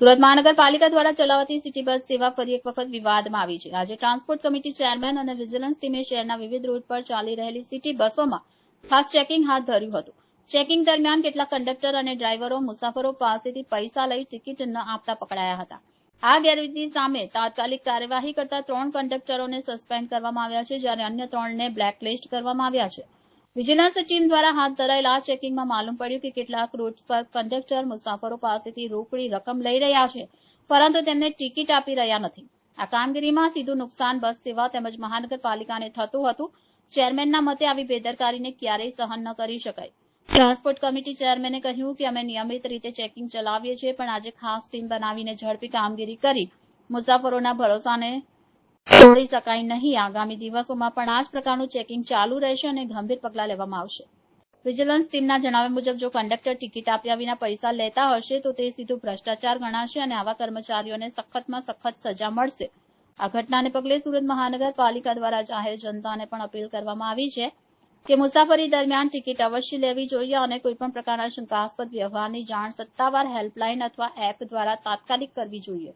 સુરત મહાનગરપાલિકા દ્વારા ચલાવાતી city bus સેવા ફરી એક વખત વિવાદમાં આવી છે। આજે ટ્રાન્સપોર્ટ કમિટી ચેરમેન અને વિજિલન્સ ટીમે શહેરના વિવિધ રૂટ પર ચાલી રહેલી સિટી બસોમાં ખાસ ચેકિંગ હાથ ધર્યું હતું। ચેકિંગ દરમિયાન કેટલાક કંડક્ટર અને ડ્રાઈવરો મુસાફરો પાસેથી પૈસા લઈ ટિકિટ ન આપતા પકડાયા હતા। આ ગેરરીતિ સામે તાત્કાલિક કાર્યવાહી કરતા 3 કંડક્ટરોને સસ્પેન્ડ કરવામાં આવ્યા છે, જ્યારે અન્ય 3ને બ્લેકલિસ્ટ કરવામાં આવ્યા છે। વિજિલન્સ ટીમ દ્વારા હાથ ધરાયેલા આ ચેકિંગમાં માલુમ પડ્યું કે કેટલાક રૂટ્સ પર કંડક્ટર મુસાફરો પાસેથી રોકડી રકમ લઈ રહ્યા છે, પરંતુ તેમને ટિકિટ આપી રહ્યા નથી। આ કામગીરીમાં સીધું નુકસાન બસ સેવા તેમજ મહાનગરપાલિકાને થતું હતું। ચેરમેનના મતે આવી બેદરકારીને ક્યારેય સહન ન કરી શકાય। ટ્રાન્સપોર્ટ કમિટી ચેરમેને કહ્યું કે અમે નિયમિત રીતે ચેકિંગ ચલાવીએ છીએ, પણ આજે ખાસ ટીમ બનાવીને ઝડપી કામગીરી કરી મુસાફરોના ભરોસાને તોડી શકાય નહીં। આગામી દિવસોમાં પણ આ જ પ્રકારનું ચેકિંગ ચાલુ રહેશે અને ગંભીર પગલાં લેવામાં આવશે। વિજિલન્સ ટીમના જણાવ્યા મુજબ જો કંડક્ટર ટિકિટ આપ્યા વિના પૈસા લેતા હશે તો તે સીધું ભ્રષ્ટાચાર ગણાશે અને આવા કર્મચારીઓને સખતમાં સખત સજા મળશે। આ ઘટનાને પગલે સુરત મહાનગરપાલિકા દ્વારા જાહેર જનતાને પણ અપીલ કરવામાં આવી છે કે મુસાફરી દરમિયાન ટિકિટ અવશ્ય લેવી જોઈએ અને કોઈપણ પ્રકારના શંકાસ્પદ વ્યવહારની જાણ સત્તાવાર હેલ્પલાઇન અથવા એપ દ્વારા તાત્કાલિક કરવી જોઈએ।